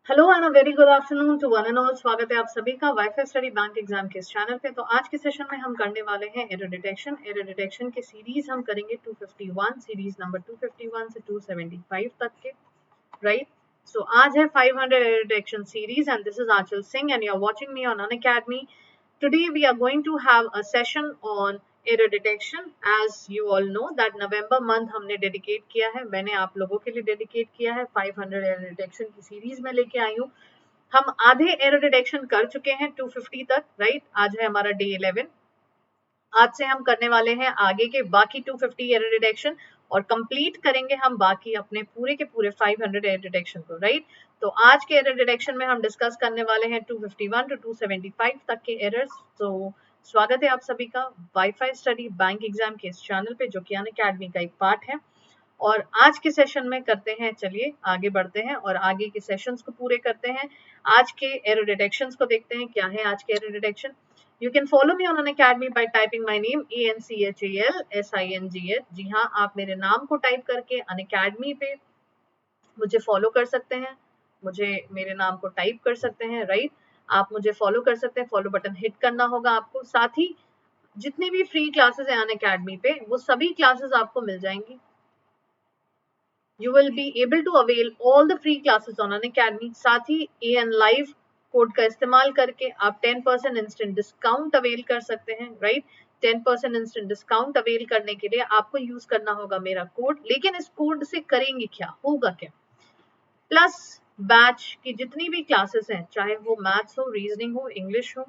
Hello and a very good afternoon to one and all. स्वागत है आप सभी का वाईफाई स्टडी बैंक एग्जाम के इस चैनल पे। तो आज के सेशन में हम करने वाले हैं एरर डिटेक्शन। एरर डिटेक्शन के सीरीज हम करेंगे 251, सीरीज नंबर 251 से 275 तक के, राइट। सो आज है 500 error detection series and this is Anchal Singh and you are watching me on Unacademy. Today we are going to have a session on error detection. As you all know that November month हमने dedicate किया है, मैंने आप लोगों के लिए dedicate किया है 500 error detection की सीरीज में लेके आई हूँ। हम आधे error detection कर चुके हैं 250 तक, राइट। आज है हमारा डे 11। आज से हम करने वाले हैं आगे के बाकी 250 एरर डिटेक्शन और कंप्लीट करेंगे हम बाकी अपने पूरे के पूरे 500 एरर डिटेक्शन को, राइट। तो आज के एरर डिटेक्शन में हम डिस्कस करने वाले हैं 251 टू 275 तक के एरर्स। तो स्वागत है आप सभी का वाईफाई स्टडी बैंक एग्जाम के इस चैनल पे, जो कि अनअकैडमी का एक पार्ट है। और आज के सेशन में करते हैं, चलिए आगे बढ़ते हैं और आगे के सेशंस को पूरे करते हैं। आज के एरर डिटेक्शंस को देखते हैं क्या है आज के error detection. You can follow me on Unacademy by typing my name ANCHALSINGH। जी हाँ, आप मेरे नाम को टाइप करके Unacademy पे मुझे फॉलो कर सकते हैं, मुझे मेरे नाम को टाइप कर सकते हैं, राइट। आप मुझे फॉलो कर सकते हैं, फॉलो बटन हिट करना होगा आपको। साथ ही जितनी भी फ्री क्लासेस हैं Unacademy पे, वो सभी क्लासेस आपको मिल जाएंगी। You will be able to avail all the free classes on Unacademy। साथ ही AN Live कोड का इस्तेमाल करके आप 10% इंस्टेंट डिस्काउंट अवेल कर सकते हैं, राइट। 10% इंस्टेंट डिस्काउंट अवेल करने के लिए आपको यूज करना होगा मेरा कोड। लेकिन इस कोड से करेंगे क्या, होगा क्या, प्लस बैच की जितनी भी क्लासेस हैं, चाहे वो मैथ्स हो, रीजनिंग हो, इंग्लिश हो,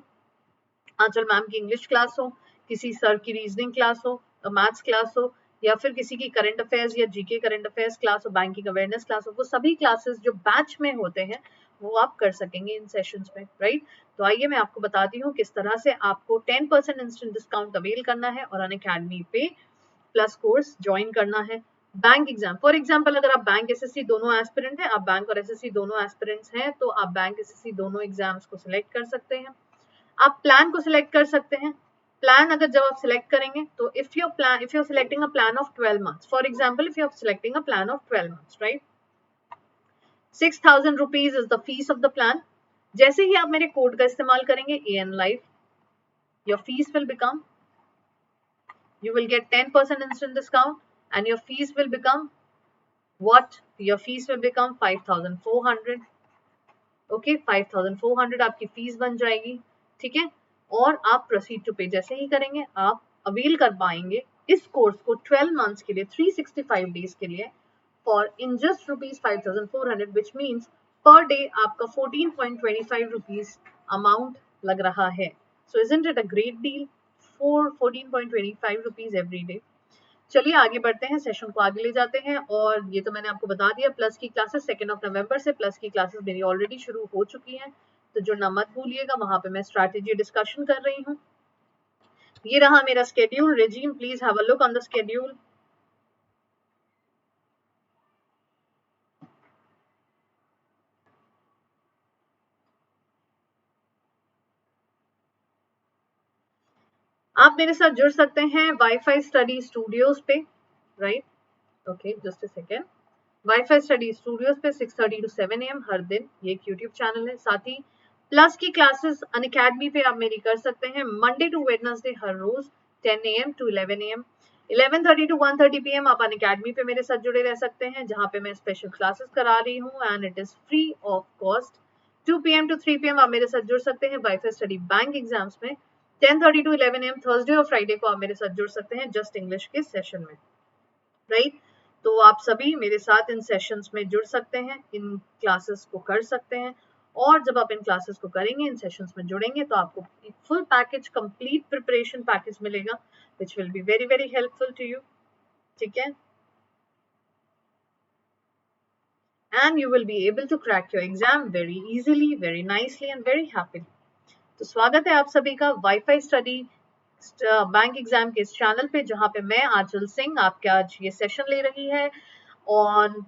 आंचल मैम की इंग्लिश क्लास हो, किसी सर की रीजनिंग क्लास हो, मैथ्स क्लास हो, या फिर किसी की करंट अफेयर्स या जीके करंट अफेयर्स क्लास हो, बैंकिंग अवेयरनेस क्लास हो, वो सभी क्लासेस जो बैच में होते हैं वो आप कर सकेंगे इन सेशंस में, राइट। तो आइए मैं आपको बताती हूँ किस तरह से आपको 10% इंस्टेंट डिस्काउंट अवेल करना है और अनअकैडमी पे प्लस कोर्स ज्वाइन करना है। बैंक एग्जाम, फॉर एग्जाम्पल अगर आप बैंक एसएससी दोनों एस्पिरेंट हैं, आप बैंक और एसएससी दोनों एस्पिरेंट्स हैं, तो आप बैंक एसएससी दोनों एग्जाम्स को सिलेक्ट कर सकते हैं। आप प्लान को सिलेक्ट कर सकते हैं। प्लान अगर जब आप सिलेक्ट करेंगे तो if you are selecting a plan of 12 months, for example if you are selecting a plan of 12 months, right, 6,000 rupees is the fees of the plan. जैसे ही आप मेरे कोड का इस्तेमाल करेंगे AN Live, your fees will become, you will get 10% instant discount and your fees will become what? Your fees will become 5,400। Okay, 5,400 आपकी fees बन जाएगी, ठीक है। और आप प्रोसीड टू पे जैसे ही करेंगे आप अवेल कर पाएंगे इस कोर्स को 12 मंथ्स के लिए, 365 डेज के लिए, for in just rupees 5,400, which means per day आपका 14.25 रुपीज अमाउंट लग रहा है। सो isn't it a great deal for 14.25 rupees every day. चलिए आगे बढ़ते हैं, सेशन को आगे ले जाते हैं। और ये तो मैंने आपको बता दिया, प्लस की क्लासेस 2 नवंबर से प्लस की क्लासेस मेरी ऑलरेडी शुरू हो चुकी हैं, तो जुड़ना मत भूलिएगा। वहां पे मैं स्ट्रैटेजी डिस्कशन कर रही हूँ। ये रहा मेरा schedule regime, please have a look on the schedule. आप मेरे साथ जुड़ सकते हैं वाईफाई स्टडी स्टूडियोज पे, right. Okay, just a second. Wifi study studios पे 6:30 to 7 AM हर दिन, ये एक यूट्यूब चैनल है। साथ ही प्लस की क्लासेस अनअकैडमी पे आप मेरी कर सकते हैं मंडे टू वेडनेसडे हर रोज 10 AM to 11 AM। 11:30 to 1:30 PM आप अनअकैडमी पे मेरे साथ जुड़े रह सकते हैं, जहाँ पे मैं स्पेशल क्लासेस करा रही हूँ and it is free of cost. 2 PM to 3 PM आप मेरे साथ जुड़ सकते हैं वाईफाई स्टडी बैंक एग्जाम्स में। 10:30 to 11 AM थर्सडे और फ्राइडे को आप मेरे साथ जुड़ सकते हैं जस्ट इंग्लिश के सेशन में, राइट। तो आप सभी मेरे साथ इन सेशंस में जुड़ सकते हैं, इन क्लासेस को कर सकते हैं। और जब आप इन क्लासेस को करेंगे, इन सेशंस में जुड़ेंगे, तो आपको एक full package, complete preparation package मिलेगा, which will be very very helpful to you, ठीक है। And you will be able to crack your exam very easily, very nicely and very happily. तो स्वागत है आप सभी का वाईफाई स्टडी बैंक एग्जाम के इस चैनल पे, जहाँ पे मैं आंचल सिंह आपके आज ये सेशन ले रही है on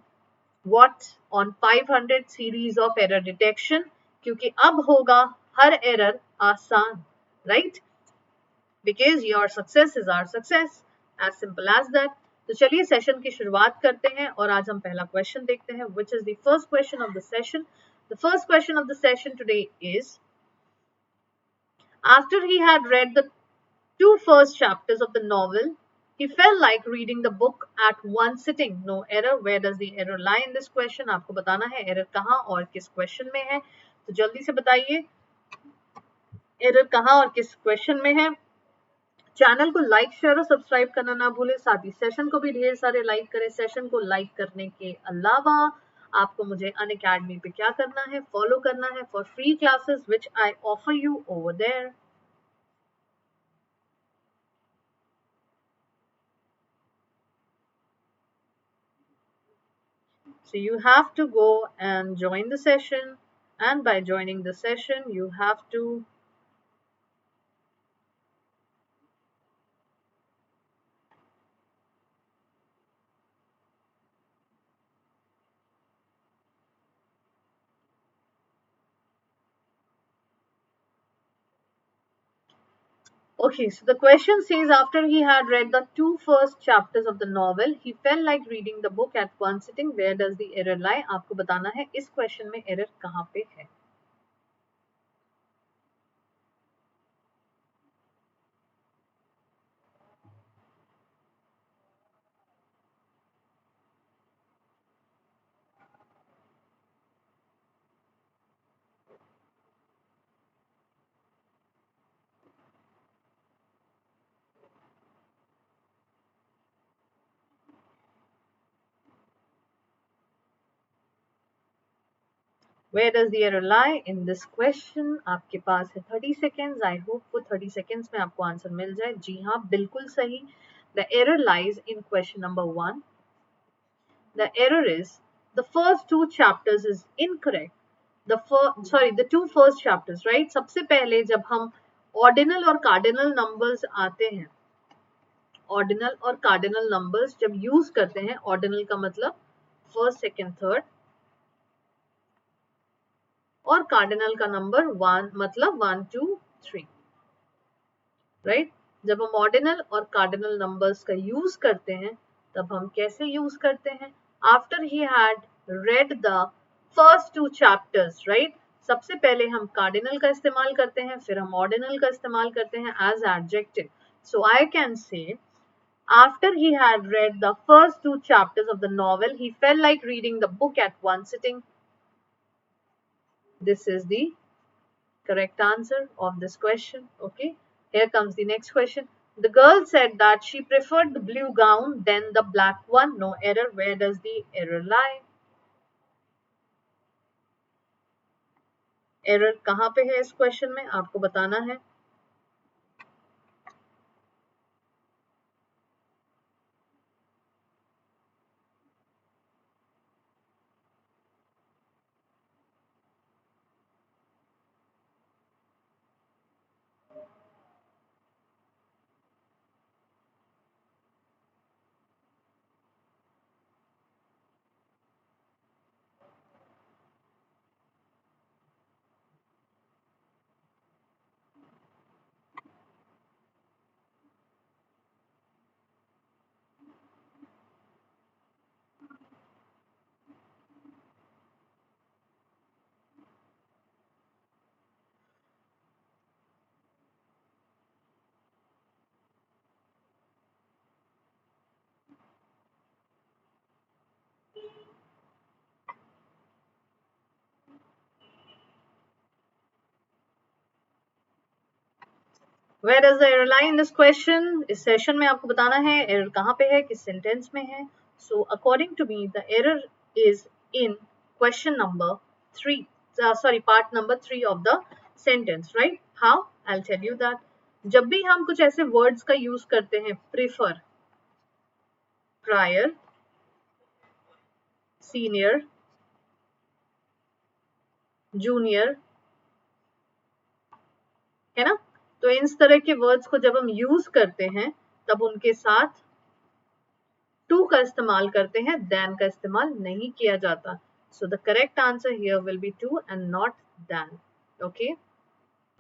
what on 500 series of error detection, क्योंकि अब होगा हर एरर आसान, right, because your success is our success, as simple as that. तो चलिए सेशन की शुरुआत करते हैं और आज हम पहला क्वेश्चन देखते हैं, which is the first question of the session. The first question of the session today is, after he had read the two first chapters of the novel, he felt like reading the book at one sitting. No error. Where does the error lie in this question? आपको बताना है error कहाँ और किस question में है. तो जल्दी से बताइए error कहाँ और किस question में है. चैनल को लाइक शेयर और सब्सक्राइब करना ना भूलें. साथ ही सेशन को भी ढेर सारे लाइक करें. सेशन को लाइक करने के अलावा आपको मुझे अनअकैडमी पे क्या करना है, फॉलो करना है for free classes which I offer you over there. So you have to go and join the session, and by joining the session you have to Okay, so the question says, after he had read the two first chapters of the novel, he felt like reading the book at one sitting. Where does the error lie? आपको बताना है इस question में error कहाँ पे है. Where does the error lie in this question? आपके पास है 30 seconds. I hope वो 30 seconds में आपको आंसर मिल जाए. जी हाँ, बिल्कुल सही. The error lies in question number 1. The error is the first two chapters is incorrect. The two first chapters, right? सबसे पहले जब हम ordinal और cardinal numbers आते हैं, ordinal और cardinal numbers जब use करते हैं, ordinal का मतलब first, second, third, और cardinal का number one मतलब 1, 2, 3, right? जब हम ordinal और cardinal numbers का use करते हैं, तब हम कैसे use करते हैं? After he had read the first two chapters, right? सबसे पहले हम cardinal का इस्तेमाल करते हैं, फिर हम ordinal का इस्तेमाल करते हैं as adjective. So I can say, after he had read the first two chapters of the novel, he felt like reading the book at one sitting. This is the correct answer of this question. Okay, here comes the next question. The girl said that she preferred the blue gown than the black one. No error. Where does the error lie? Error कहाँ पे है इस question में? आपको बताना है. Where does the error lie in this question? इस session में आपको बताना है error कहाँ पे है, किस सेंटेंस में है. So according to me, the error is in question number 3. Part number 3 of the sentence, right? How? I'll tell you that. जब भी हम कुछ ऐसे words का use करते हैं, prefer, prior, senior, junior, है ना? तो इस तरह के वर्ड्स को जब हम यूज करते हैं, तब उनके साथ टू का इस्तेमाल करते हैं, देन का इस्तेमाल नहीं किया जाता. So the correct answer here will be to and not then. Okay.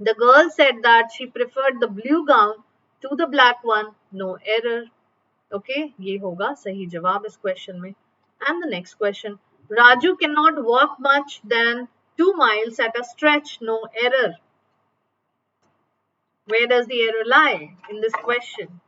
The girl said that she preferred the blue gown to the black one. No error. Okay, ये होगा सही जवाब इस क्वेश्चन में. And the next question, Raju can not walk much then 2 miles at a stretch, no error. Where does the error lie in this question?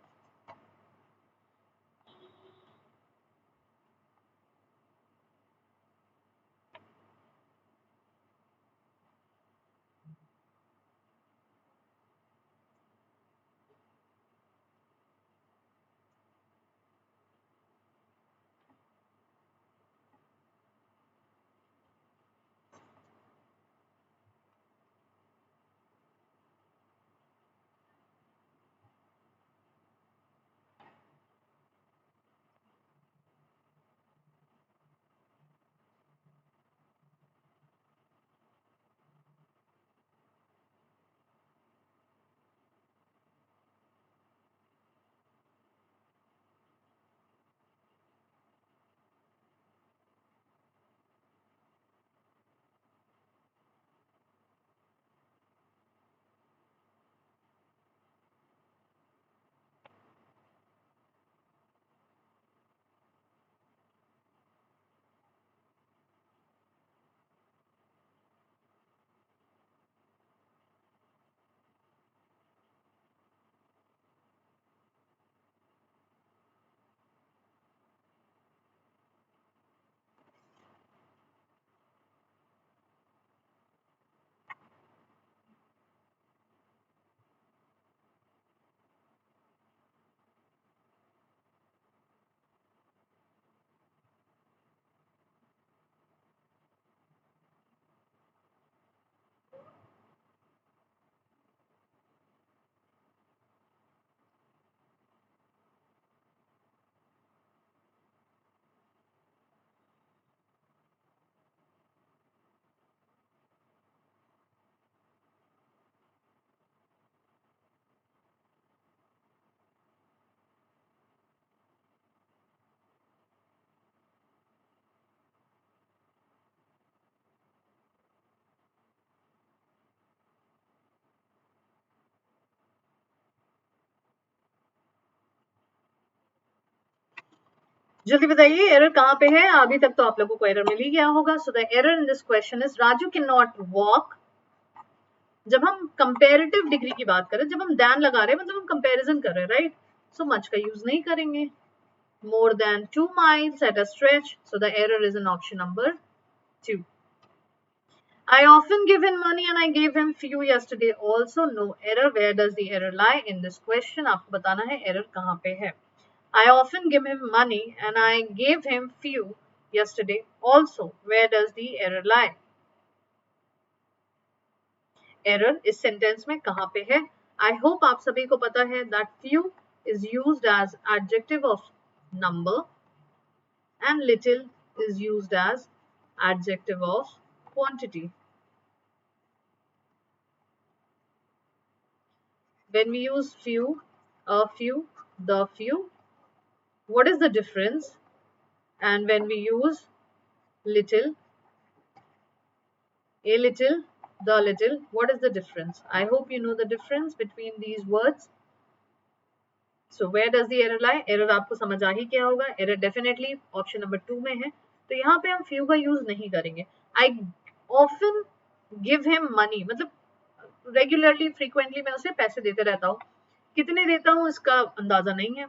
जल्दी बताइए error कहाँ पे है? अभी तक तो आप लोगों को एरर मिल ही गया होगा. So the error in this question is Raju can not walk. जब हम कंपेरेटिव डिग्री की बात करें, जब हम दैन लगा रहे हैं मतलब हम कंपैरिजन कर रहे हैं, राइट? सो मच का यूज नहीं करेंगे. More than 2 miles at a stretch, so the error is in option number 2. I often give him money and I gave him few yesterday also, no error. Where does the error lie in this question? आपको बताना है error कहाँ पे है. I often give him money and I gave him few yesterday also. Where does the error lie? Error इस sentence में कहाँ पे है? I hope आप सभी को पता है that few is used as adjective of number and little is used as adjective of quantity. When we use few, a few, the few, what is the difference? And when we use little, a little, the little, what is the difference? I hope you know the difference between these words. So where does the error lie? Error आपको समझ आ ही क्या होगा? Error definitely option number 2 में है. तो यहाँ पे हम few का use नहीं करेंगे. I often give him money, मतलब रेगुलरली फ्रीक्वेंटली मैं उसे पैसे देते रहता हूँ. कितने देता हूँ इसका अंदाजा नहीं है.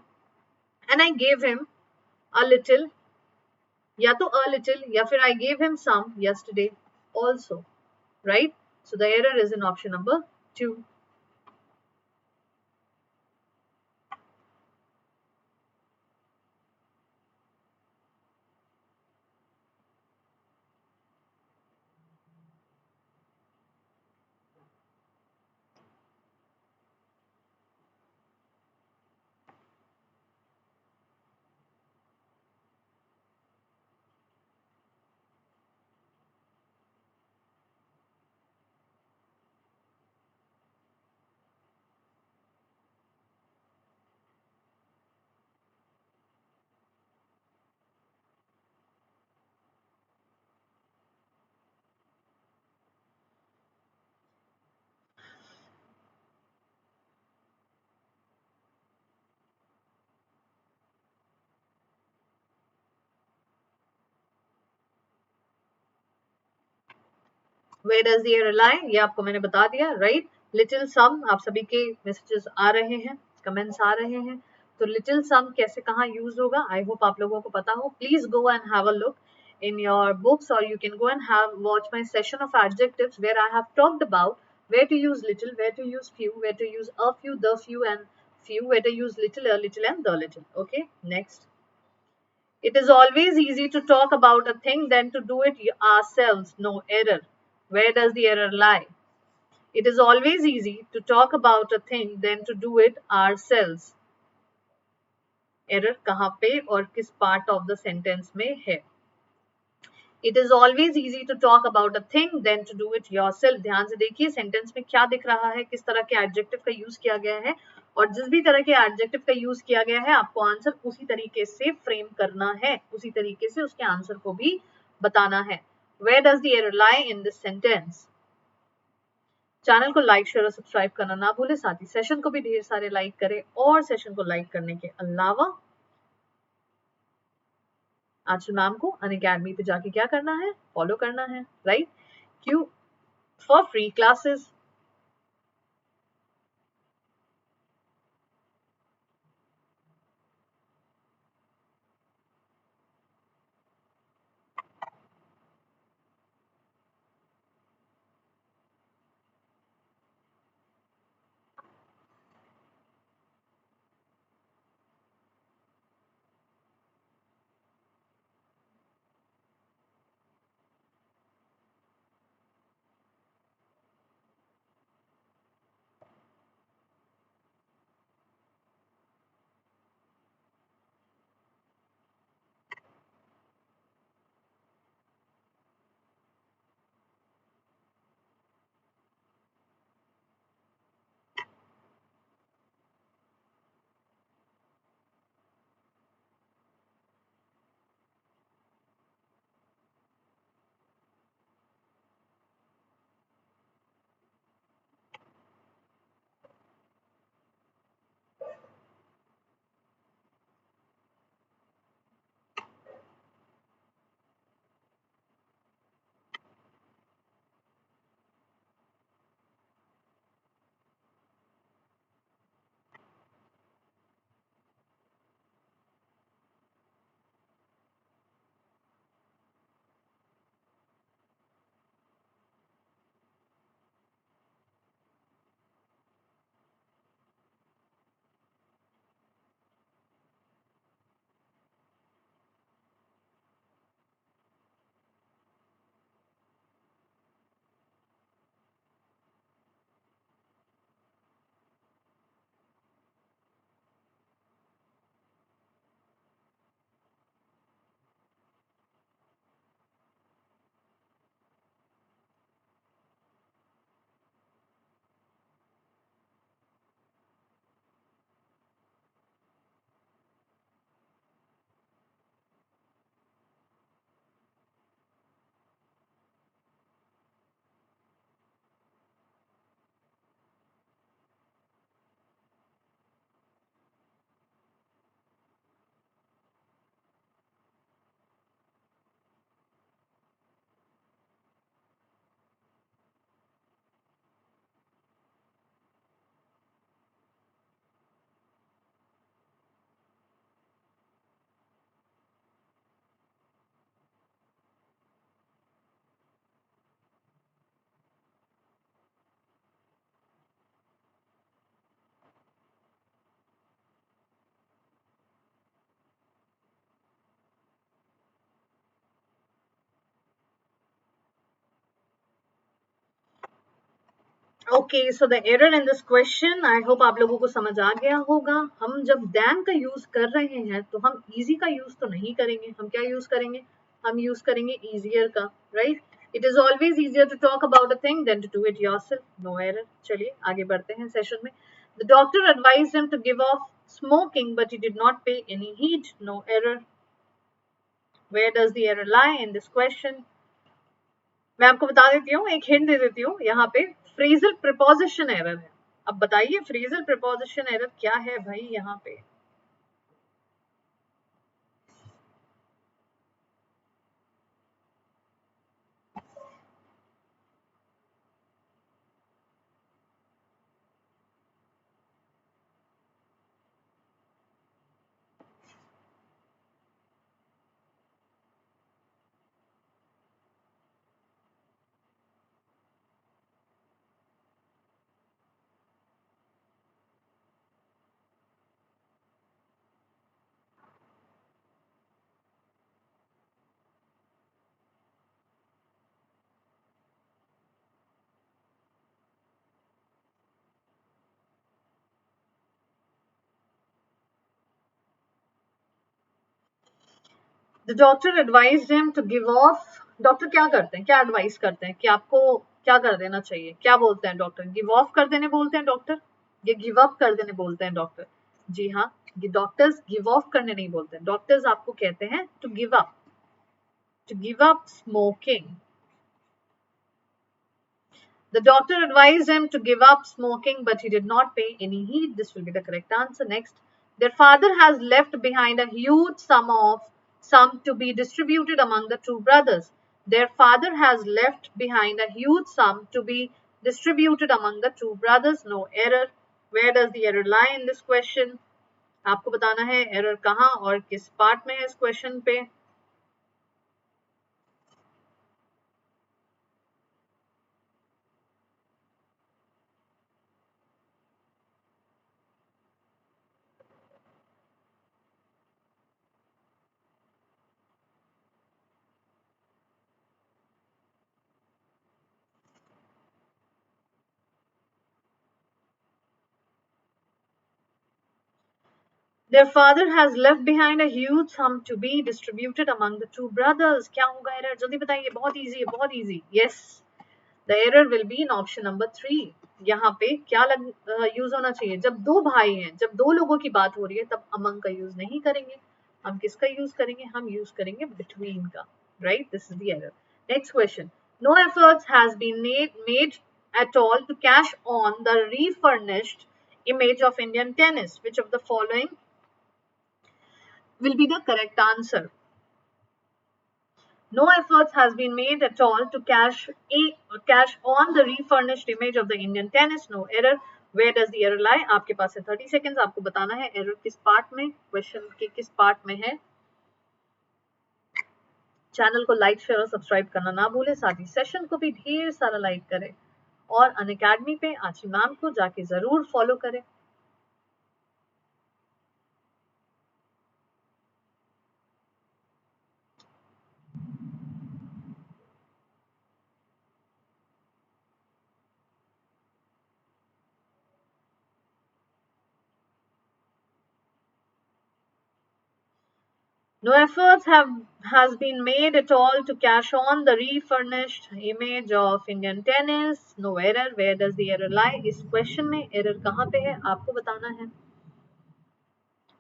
And I gave him a little, या तो a little या फिर I gave him some yesterday also, right? So the error is in option number 2. Where does the error lie? ये आपको मैंने बता दिया, right? Little sum, आप सभी के messages आ रहे हैं, comments आ रहे हैं, तो little sum कैसे कहाँ use होगा? I hope आप लोगों को पता हो. Please go and have a look in your books, or you can go and watch my session of adjectives where I have talked about where to use little, where to use few, where to use a few, the few, and few, where to use little, a little, and the little. Okay, next. It is always easy to talk about a thing than to do it ourselves. No error. Where does the error lie? It is always easy to talk about a thing than to do it ourselves. Error कहाँ पे और किस part of the sentence में है? It is always easy to talk about a thing than to do it yourself. ध्यान से देखिए sentence में क्या दिख रहा है, किस तरह के एडजेक्टिव का यूज किया गया है, और जिस भी तरह के एडजेक्टिव का यूज किया गया है आपको आंसर उसी तरीके से फ्रेम करना है, उसी तरीके से उसके आंसर को भी बताना है. Where does the error lie in this sentence? Channel को लाइक शेयर और सब्सक्राइब करना ना भूले, साथ ही सेशन को भी ढेर सारे लाइक करें, और सेशन को लाइक करने के अलावा आंचल मैम को अनअकैडमी पे जाके क्या करना है, फॉलो करना है, राइट? क्यों? For free classes. Okay, so the error in this question, I hope आप लोगों को समझ आ गया होगा. हम जब देन का यूज कर रहे हैं तो हम इजी का यूज तो नहीं करेंगे. हम क्या यूज करेंगे? हम यूज करेंगे easier का, right? It is always easier to talk about a thing than to do it yourself. No error. चलिए आगे बढ़ते हैं सेशन में. The doctor advised him to give off smoking, but he did not pay any heed. No error. Where does the error lie in this question? मैं आपको बता देती हूँ, एक हिंट दे देती हूँ. यहाँ पे फ्रेजल प्रीपोजिशन एरर है. अब बताइए फ्रेजल प्रीपोजिशन एरर क्या है भाई यहाँ पे? The doctor advised him to give off. Doctor क्या करते हैं, क्या एडवाइस करते हैं कि आपको क्या कर देना चाहिए, क्या बोलते हैं डॉक्टर? गिव ऑफ कर देने बोलते हैं डॉक्टर, ये गिव अप कर देने बोलते हैं डॉक्टर? जी हाँ, डॉक्टर्स गिव ऑफ करने नहीं बोलते हैं, डॉक्टर्स आपको कहते हैं to give up smoking. The doctor advised him to give up smoking, but he did not pay any heed. This will be the correct answer. Next, their father has left behind a huge sum to be distributed among the two brothers. Their father has left behind a huge sum to be distributed among the two brothers. No error. Where does the error lie in this question? आपको बताना है error कहाँ और किस part में है इस question पे। Their father has left behind a huge sum to be distributed among the two brothers. क्या होगा error? जल्दी बताइए, बहुत easy है, बहुत easy. Yes, the error will be in option number 3. यहाँ पे क्या यूज होना चाहिए? जब दो भाई हैं, जब दो लोगों की बात हो रही है, तब among का यूज नहीं करेंगे। हम किसका यूज करेंगे? हम यूज करेंगे between का। Right? This is the error. Next question. No efforts has been made at all to cash on the refurnished image of Indian tennis. Which of the following will be the correct answer? No efforts has been made at all to cash on the refurnished image of the Indian tennis. No error. Where does the error lie? आपके पास है 30 seconds, आपको बताना है error किस part में, question के किस part में है। चैनल को लाइक शेयर और सब्सक्राइब करना ना भूलें, साथ ही सेशन को भी ढेर सारा लाइक करें और अनअकैडमी पे आची मैम को जाके जरूर फॉलो करें। No efforts has been made at all to cash on the refurnished image of Indian tennis. No error. Where does the error lie? इस क्वेश्चन में एरर कहाँ पे है आपको बताना है।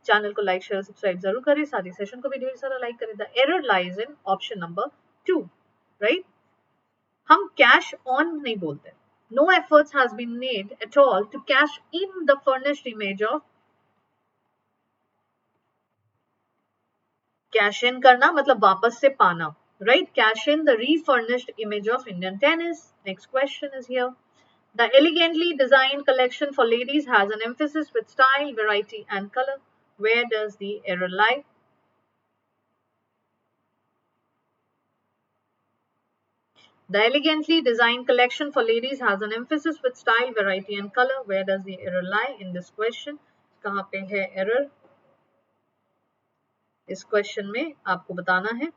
चैनल को लाइक शेयर सब्सक्राइब जरूर करें, साथ ही सेशन को भी ढेर सारा लाइक करें। The error lies in option number 2, right. हम कैश ऑन नहीं बोलते। No efforts has been made at all to cash in the furnished image of, cash in करना मतलब वापस से पाना, right? Cash in the refurnished image of Indian tennis. Next question is here. The elegantly designed collection for ladies has an emphasis with style, variety, and color. Where does the error lie? The elegantly designed collection for ladies has an emphasis with style, variety, and color. Where does the error lie in this question? कहाँ पे है error? इस question में आपको बताना है।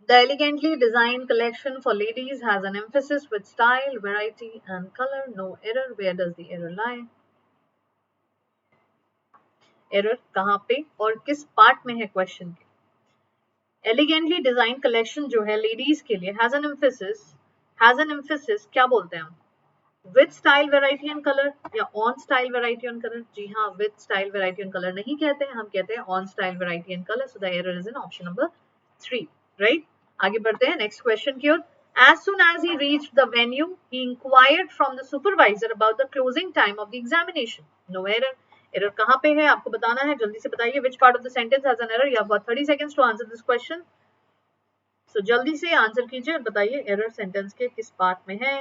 The elegantly designed collection for ladies has an emphasis with style, variety, and color. No error. Where does the error lie? Error कहाँ पे और किस part में है question के? Elegantly designed collection जो है ladies के लिए has an emphasis क्या बोलते हैं हम? With style, variety and color या on style, variety and color? जी हाँ, with style, variety and color नहीं कहते हैं, हम कहते हैं on style, variety and color. So the error is in option number 3, right? आगे बढ़ते हैं next question की ओर। As soon as he reached the venue, he inquired from the supervisor about the closing time of the examination. No error. Error कहाँ पे है आपको बताना है, जल्दी से बताइए। Which part of the sentence has an error? You have got 30 seconds to answer this question. So जल्दी से आंसर कीजिए और बताइए error sentence के किस part में है।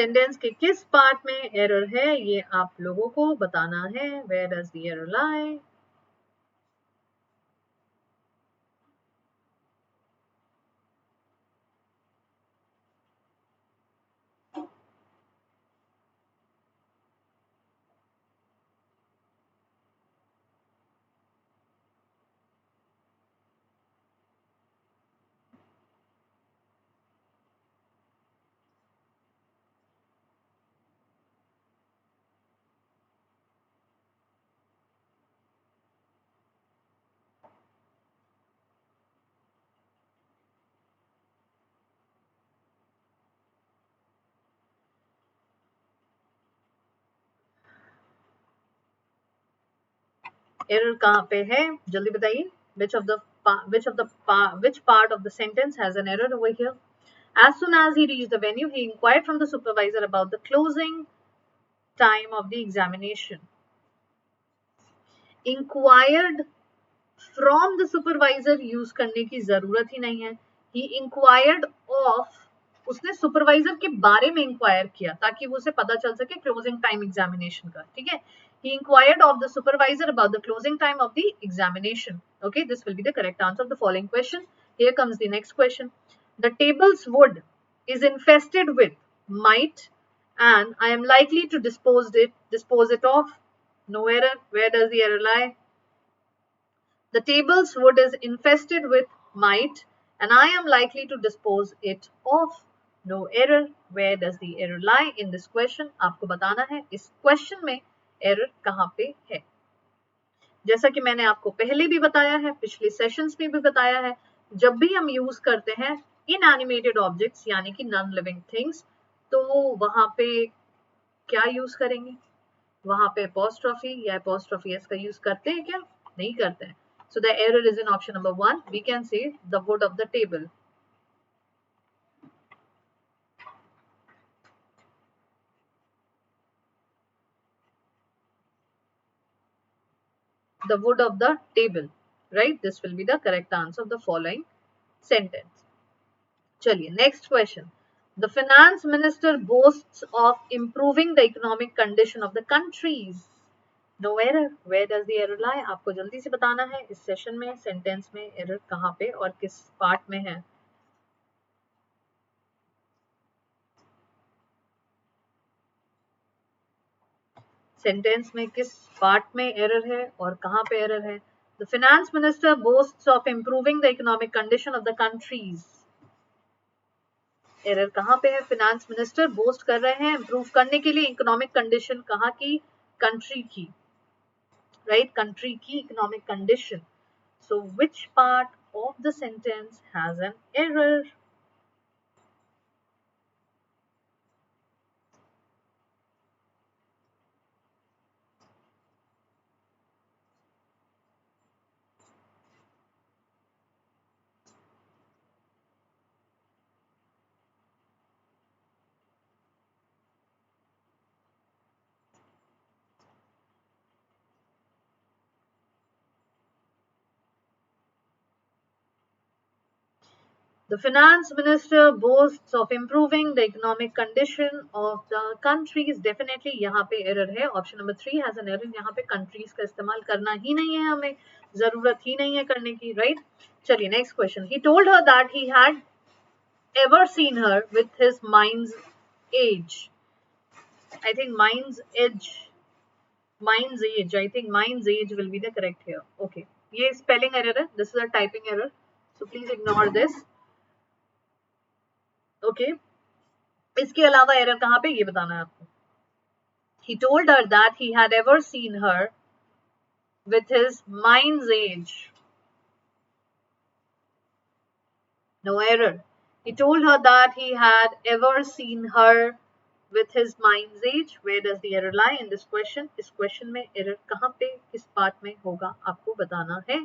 सेंटेंस के किस पार्ट में एरर है ये आप लोगों को बताना है. Where does the error lie? Error कहाँ पे है जल्दी बताइए. which part of the sentence has an error over here? As soon as he reached the venue, he inquired from the supervisor about the closing time of the examination. Inquired from the supervisor use करने की जरूरत ही नहीं है. He inquired of, उसने supervisor के बारे में inquire किया ताकि वो उसे पता चल सके क्लोजिंग टाइम एग्जामिनेशन का. ठीक है. He inquired of the supervisor about the closing time of the examination. Okay, this will be the correct answer of the following question. Here comes the next question. The table's wood is infested with mite and I am likely to dispose it of. No error. Where does the error lie? The table's wood is infested with mite and I am likely to dispose it of. No error. Where does the error lie in this question? आपको बताना है इस question में error कहाँ पे है. जैसा कि मैंने आपको पहले भी बताया है, पिछले सेशंस में भी बताया है, जब भी हम यूज करते हैं इनएनिमेटेड ऑब्जेक्ट्स यानी कि नॉन लिविंग थिंग्स, तो वहां पे क्या यूज करेंगे? वहां पे apostrophe या apostrophe s का यूज करते हैं क्या? नहीं करते हैं. So the error is in option number 1. We can say the wood of the table. The wood of the table, right? This will be the correct answer of the following sentence. चलिए next question. The finance minister boasts of improving the economic condition of the countries. No error. Where does the error lie? आपको जल्दी से बताना है इस session में sentence में error कहाँ पे और किस पार्ट में है. सेंटेंस में किस पार्ट में एरर है और कहाँ पे एरर है. The finance minister बोस्ट्स of improving the economic condition of the countries. Error कहाँ पे है? फिनेंस मिनिस्टर बोस्ट कर रहे हैं इम्प्रूव करने के लिए इकोनॉमिक कंडीशन कहाँ की? कंट्री की, राइट? कंट्री की economic condition. So which part of the sentence has an error? The finance minister boasts of improving the economic condition of the countries. Definitely यहाँ पे error है. Option number 3 has an error. यहाँ पे countries का इस्तेमाल करना ही नहीं है, हमें जरूरत ही नहीं है करने की, right? चलिए next question. He told her that he had ever seen her with his mind's age. I think mind's age. Mind's age. I think mind's age will be the correct here. Okay. ये spelling error है. This is a typing error. So please ignore this. Okay. इसके अलावा error कहाँ पे ये बताना है आपको. He told her that he had ever seen her with his mind's age. No error. He told her that he had ever seen her with his mind's age. Where does the error lie in this question? इस question में error कहाँ पे किस part में होगा आपको बताना है.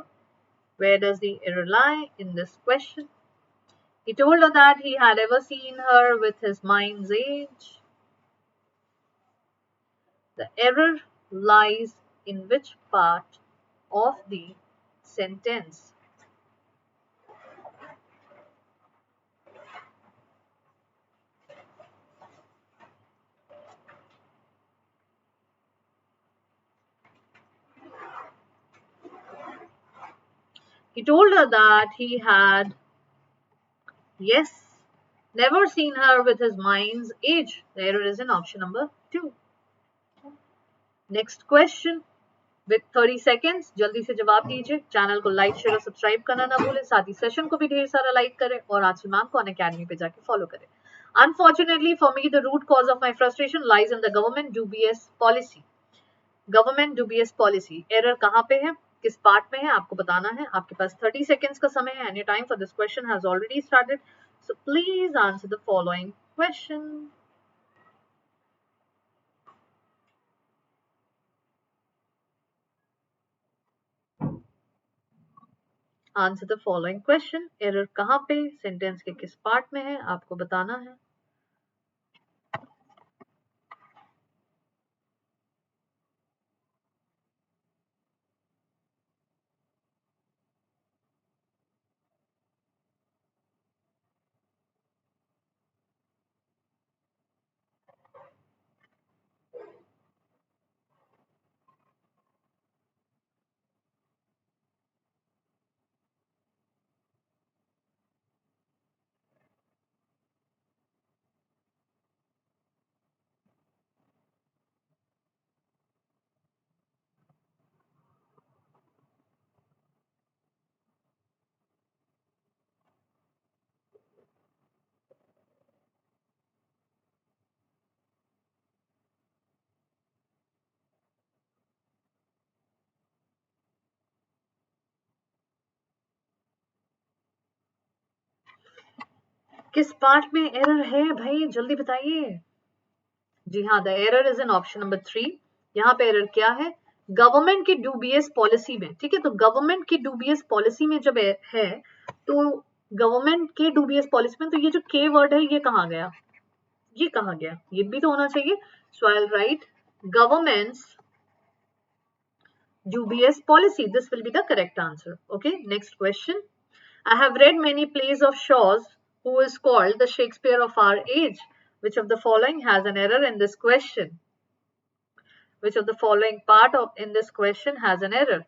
Where does the error lie in this question? He told her that he had ever seen her with his mind's age. The error lies in which part of the sentence? He told her that he had, yes, never seen her with his mind's age. The error is in option number 2. Next question. With 30 seconds जल्दी से जवाब दीजिए. Channel को like share और subscribe करना ना भूलें. साथ ही सेशन को भी ढेर सारा लाइक करें और आंचल मैम को अनअकैडमी पे जाके फॉलो करें. Unfortunately for me, the root cause of my frustration lies in the government dubious policy. Government dubious policy. Error कहाँ पे है, किस पार्ट में है, आपको बताना है. आपके पास 30 seconds का समय है. Any time for this question has already started. So please answer the following question. Answer the following question. Error कहाँ पे, सेंटेंस के किस पार्ट में है, आपको बताना है. किस पार्ट में एरर है भाई, जल्दी बताइए. जी हाँ, the error is in option number 3. यहाँ पे एरर क्या है, गवर्नमेंट की डूबियस पॉलिसी में. ठीक है, तो गवर्नमेंट की डूबियस पॉलिसी में जब है तो गवर्नमेंट के डूबियस पॉलिसी में, तो ये जो के वर्ड है ये कहाँ गया, ये कहाँ गया, ये भी तो होना चाहिए. So I will write governments dubious policy. This will be the correct answer. Okay, next question. I have read many plays of Shaw's, who is called the Shakespeare of our age. Which of the following has an error in this question? Which of the following part of in this question has an error?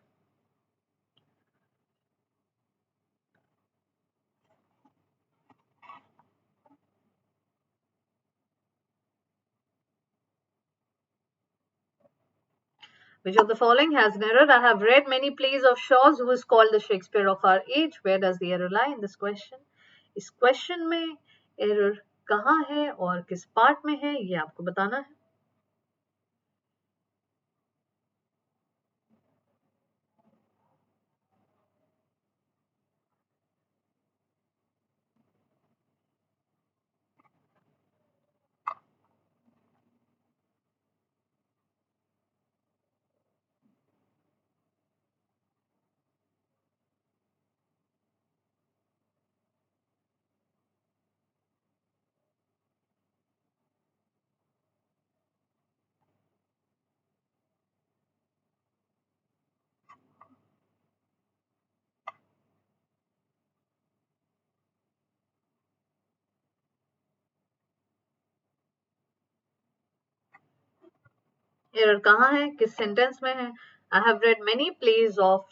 Which of the following has an error? I have read many plays of Shaw's, who is called the Shakespeare of our age. Where does the error lie in this question? इस question में error कहाँ है और किस part में है, ये आपको बताना है. एरर कहाँ है, किस सेंटेंस में है. I have read many plays of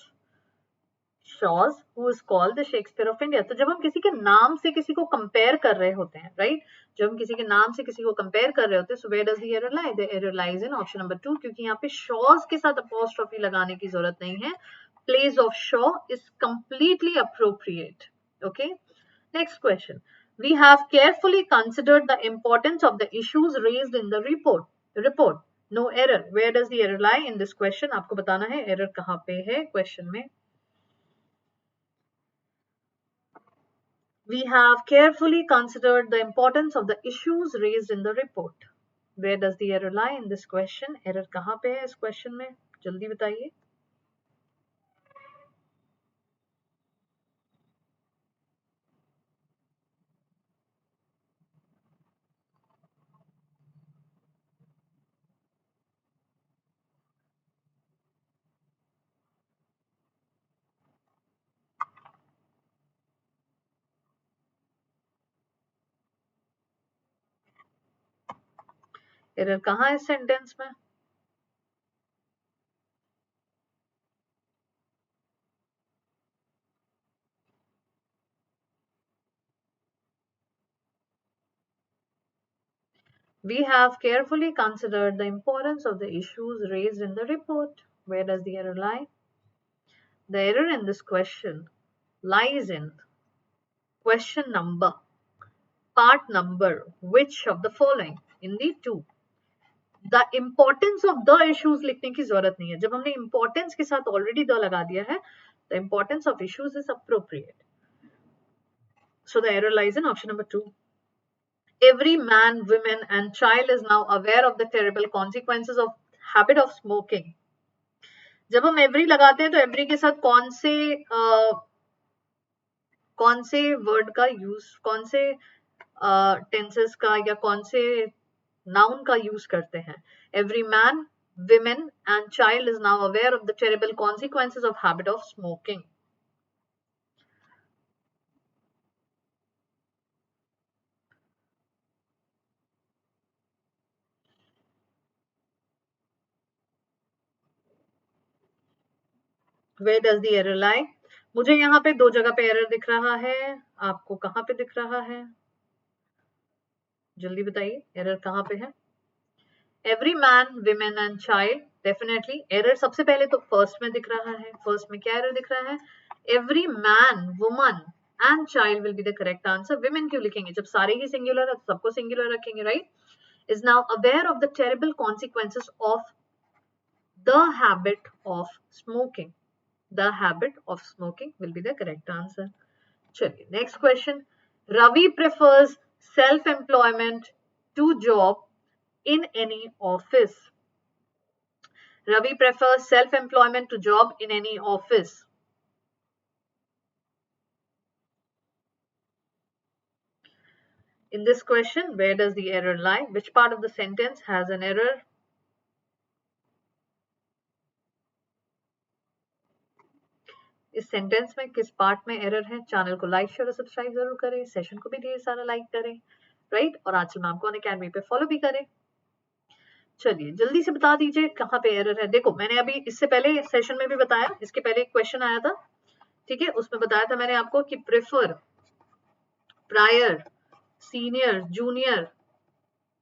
Shaw's, who is called the Shakespeare of India. तो जब हम किसी के नाम से किसी को कंपेयर कर रहे होते हैं, राइट, जब हम किसी के नाम से किसी को कंपेयर कर रहे होते हैं, so where does the error lie, the error lies in option number 2, क्योंकि यहाँ पे शॉज के साथ अपॉस्ट्रोफी लगाने की जरूरत नहीं है. Place of Shaw is completely appropriate. Okay, next question. We have carefully considered the importance of the issues raised in the report. No error. Where does the error lie in this question? आपको बताना है error कहाँ पे है question में. We have carefully considered the importance of the issues raised in the report. Where does the error lie in this question? Error कहाँ पे है इस question में, जल्दी बताइए. एरर कहाँ है इस सेंटेंस में. We have carefully considered the importance of the issues raised in the report. Where does the error lie? The error in this question lies in question number, part number, which of the following in the two. The importance of the issues लिखने की जरूरत नहीं है, जब हमने importance के साथ already the लगा दिया है, the importance of issues is appropriate. So the error lies in option number 2. Every man, woman and child is now aware of the terrible consequences of habit of smoking. जब हम every लगाते हैं तो every के साथ कौन से word का यूज, कौन से टेंसेस का या कौन से नाउन का यूज करते हैं? Every man, women and child is now aware of the terrible consequences of habit of smoking. Where does the error lie? मुझे यहाँ पे दो जगह पे एरर दिख रहा है, आपको कहाँ पे दिख रहा है? जल्दी बताइए, एरर कहाँ पे है? Every man, women and child, definitely error सबसे पहले तो फर्स्ट में दिख रहा है. फर्स्ट में क्या एरर दिख रहा है? Every man, woman and child will be the correct answer. Women क्यों लिखेंगे? जब सारे ही सिंगुलर है तो सबको सिंगुलर रखेंगे, right? Is now aware of the terrible consequences of the habit of smoking. The habit of smoking will be the correct answer. चलिए next question. Ravi prefers self-employment to job in any office. Ravi prefers self-employment to job in any office. In this question, where does the error lie? Which part of the sentence has an error? इस sentence में किस part में error है? Channel को like share और subscribe जरूर करें, session को भी ढेर सारा लाइक करें, राइट? और आंचल मैम को अनअकैडमी पे फॉलो भी करें. चलिए जल्दी से बता दीजिए कहाँ पे एरर है. देखो मैंने अभी इससे पहले सेशन में भी बताया, इसके पहले एक क्वेश्चन आया था, ठीक है, उसमें बताया था मैंने आपको कि prefer, prior, senior, junior,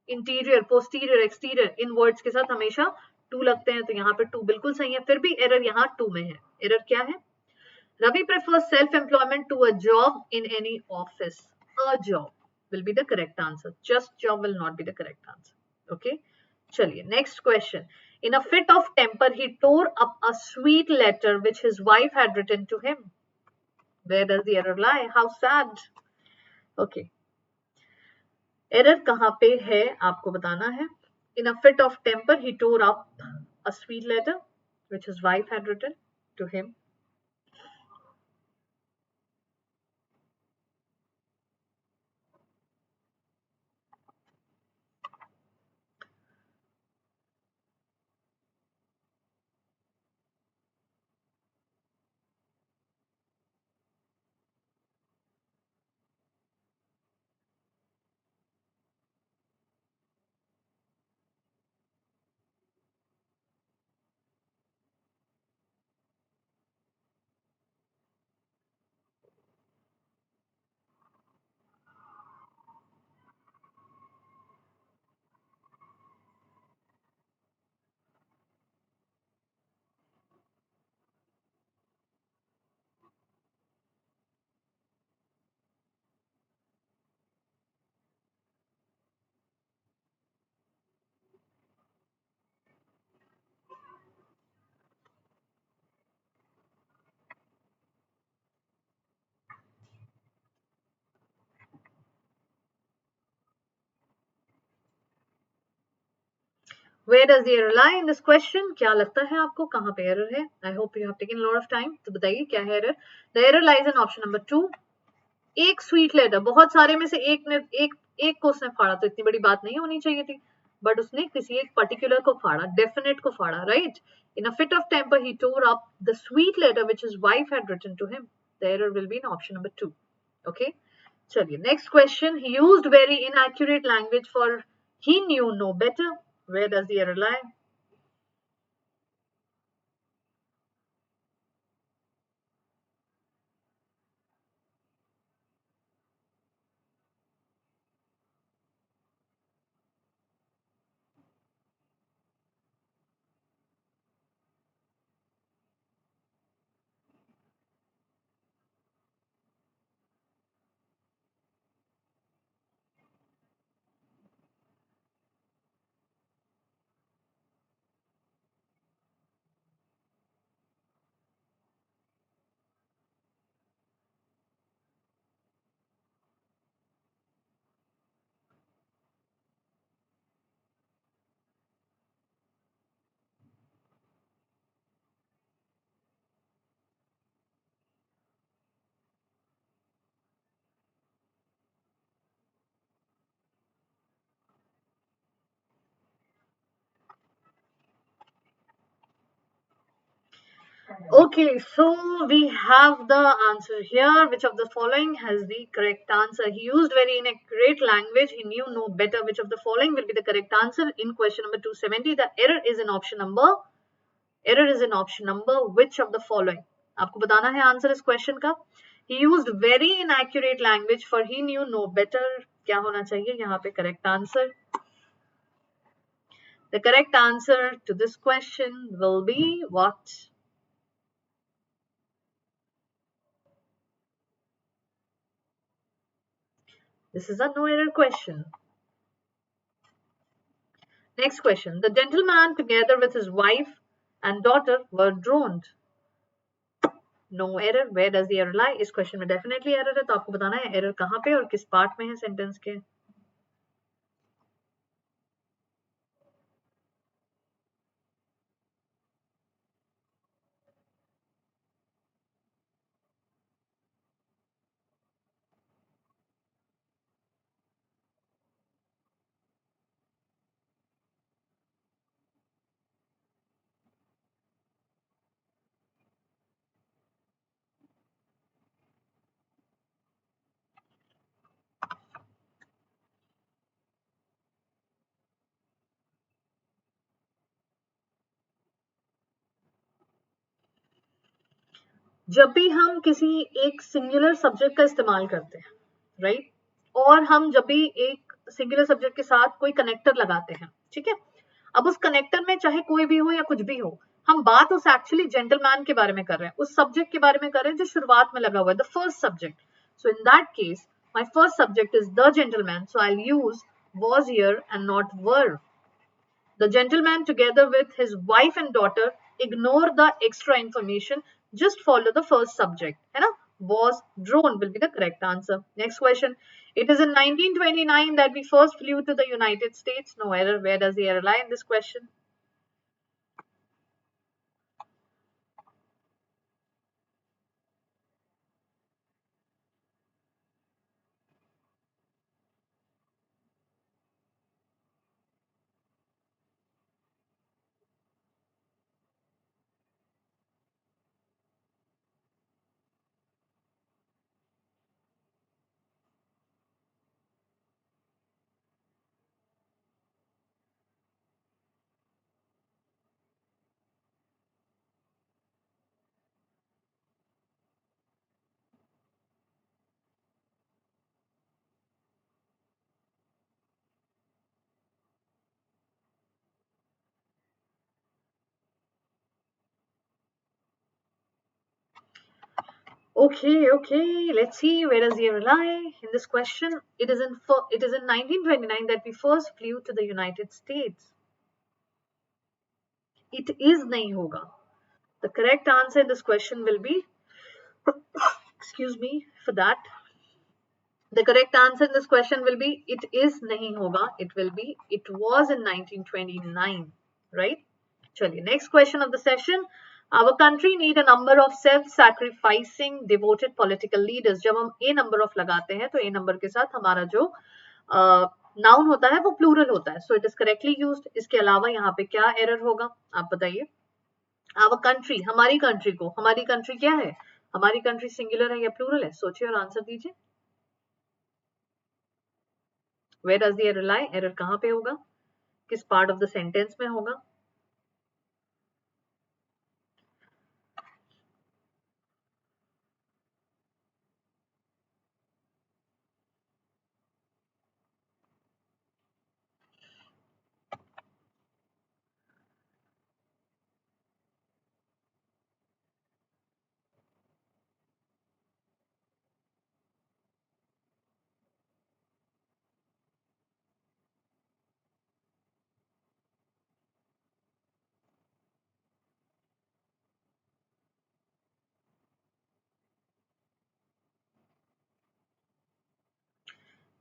interior, posterior, exterior, इन वर्ड्स के साथ हमेशा टू लगते हैं, तो यहाँ पे टू बिल्कुल सही है. फिर भी एरर यहाँ टू में है. एरर क्या है? Ravi prefers self-employment to a job in any office. A job will be the correct answer. Just job will not be the correct answer. Okay. चलिए next question. In a fit of temper, he tore up a sweet letter which his wife had written to him. Where does the error lie? How sad. Okay. Error कहाँ पे है आपको बताना है. In a fit of temper, he tore up a sweet letter which his wife had written to him. Where does the error lie in this question? क्या लगता है आपको कहाँ पे error है? I hope you have taken a lot of time. तो बताइए क्या है error? The error lies in option number 2. एक sweet letter, बहुत सारे में से एक को उसने फाड़ा, तो इतनी बड़ी बात नहीं होनी चाहिए थी, बट उसने किसी एक पर्टिकुलर को फाड़ा, डेफिनेट को फाड़ा, right? In a fit of temper, he tore up the sweet letter which his wife had written to him. The error will be in option number 2. Okay. चलिए next question. He used very inaccurate language for he knew no better. Where does the error lie? Okay, so we have the answer here. Which of the following has the correct answer? He used very inaccurate language. He knew no better. Which of the following will be the correct answer? In question number 270, the error is in option number. Error is in option number. Which of the following? आपको बताना है answer इस question का. He used very inaccurate language for he knew no better. क्या होना चाहिए यहाँ पे correct answer? The correct answer to this question will be what? This is a no error question. Next question. The gentleman together with his wife and daughter were drowned. No error. Where does the error lie? इस question में definitely error है, तो आपको बताना है error कहाँ पे और किस पार्ट में है सेंटेंस के. जब भी हम किसी एक सिंगुलर सब्जेक्ट का इस्तेमाल करते हैं, राइट, और हम जब भी एक सिंगुलर सब्जेक्ट के साथ कोई कनेक्टर लगाते हैं, ठीक है, अब उस कनेक्टर में चाहे कोई भी हो या कुछ भी हो, हम बात उस एक्चुअली जेंटलमैन के बारे में कर रहे हैं, उस सब्जेक्ट के बारे में कर रहे हैं जो शुरुआत में लगा हुआ है, the first subject. So in that case my first subject is the gentleman, so I will use was here and not were. The gentleman together with his wife and daughter, ignore the extra information, just follow the first subject, है ना? Was drone will be the correct answer. Next question. It is in 1929 that we first flew to the United States. No error. Where does the error lie in this question? Okay. Let's see, where does the error lie in this question. It is in 1929 that we first flew to the United States. It is nahi hoga. The correct answer in this question will be, excuse me for that. The correct answer in this question will be, it is nahi hoga. It will be, it was in 1929, right? Chaliye, next question of the session. Our country need a number of self-sacrificing, devoted political leaders. जब हम a number of लगाते हैं तो a number के साथ हमारा जो noun होता है वो plural होता है. So it is correctly used. इसके अलावा यहाँ पे क्या error होगा आप बताइए. Our country, हमारी country को, हमारी country क्या है, हमारी country singular है या plural है, सोचिए और आंसर दीजिए. Where does the error lie? Error कहाँ पे होगा, किस part of the sentence में होगा.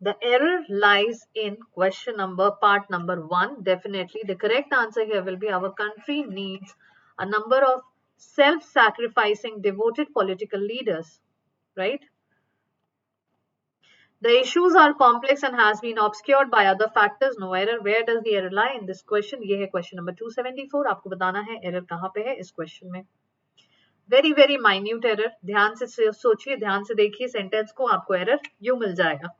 The error lies in question number, part number 1. Definitely the correct answer here will be, our country needs a number of self-sacrificing, devoted political leaders, right? The issues are complex and has been obscured by other factors. No error. Where does the error lie in this question? ये है question number 274. आपको बताना है error कहाँ पे है इस question में. वेरी वेरी माइन्यूट एरर, ध्यान से सोचिए, ध्यान से देखिए सेंटेंस को, आपको एरर यूं मिल जाएगा।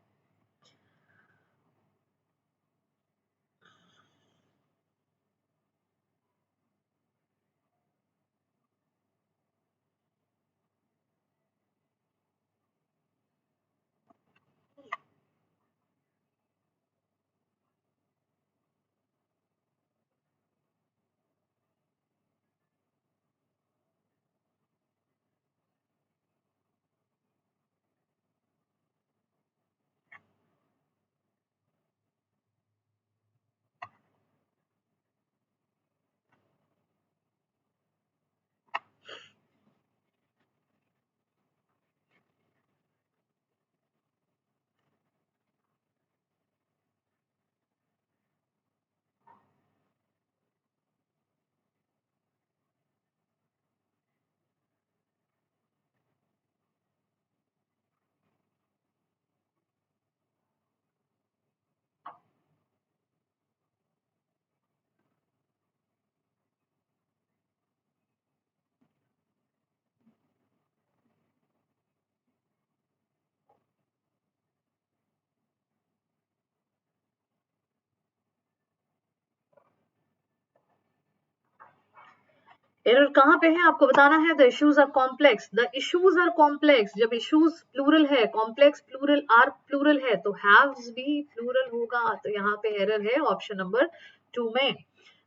एरर कहाँ पे है आपको बताना है। The issues are complex, the issues are complex, जब इश्यूज प्लूरल है, कॉम्प्लेक्स प्लूरल, आर प्लूरल है, तो हैव्स भी प्लूरल होगा, तो यहाँ पे एरर है ऑप्शन नंबर 2 में।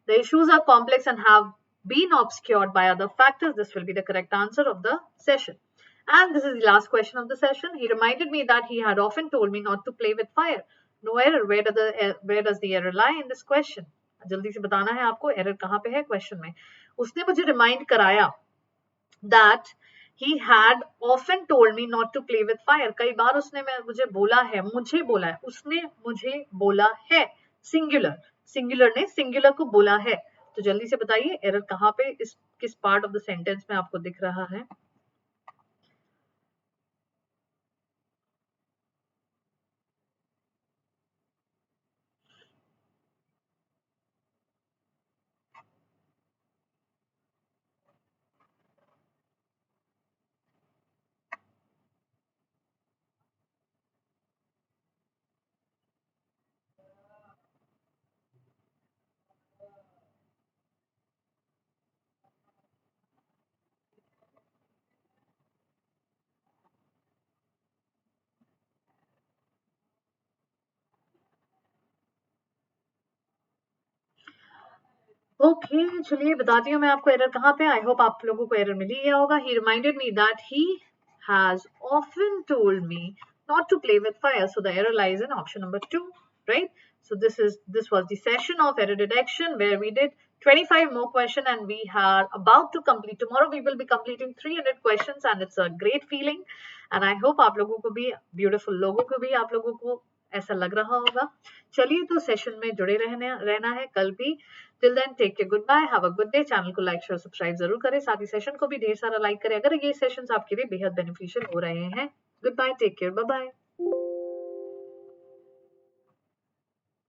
The issues are complex and have been obscured by other factors. This will be the correct answer of the session. And this is the last question of the session. He reminded me that he had often told me not to play with fire. No error. Where does the error lie in this question? जल्दी से बताना है आपको error कहाँ पे है question में। उसने मुझे रिमाइंड कराया that he had often told me not to play with fire. कई बार उसने मुझे बोला है, मुझे बोला है, उसने मुझे बोला है, सिंगुलर, सिंगुलर ने सिंगुलर को बोला है। तो जल्दी से बताइए एरर कहाँ पे, इस किस पार्ट ऑफ द सेंटेंस में आपको दिख रहा है। ओके चलिए बताती हूँ मैं आपको एरर कहाँ पे। आई होप आप लोगों को एरर मिल ही गया होगा। He reminded me that he has often told me not to play with fire, so the error lies in option number 2, right? So this was the session of error detection where we did 25 more questions and we are about to complete, tomorrow we will be completing 300 questions and it's a great feeling and I hope आप लोगों को भी, beautiful लोगों को भी आप लोगों को ऐसा लग रहा होगा। चलिए तो सेशन में जुड़े रहना है कल भी। Till then take care, good bye, have a good day. Channel को लाइक शेयर सब्सक्राइब जरूर करें, साथ ही सेशन को भी ढेर सारा लाइक करें अगर ये सेशंस आपके लिए बेहद बेनिफिशियल हो रहे हैं। Good bye, take care, bye bye.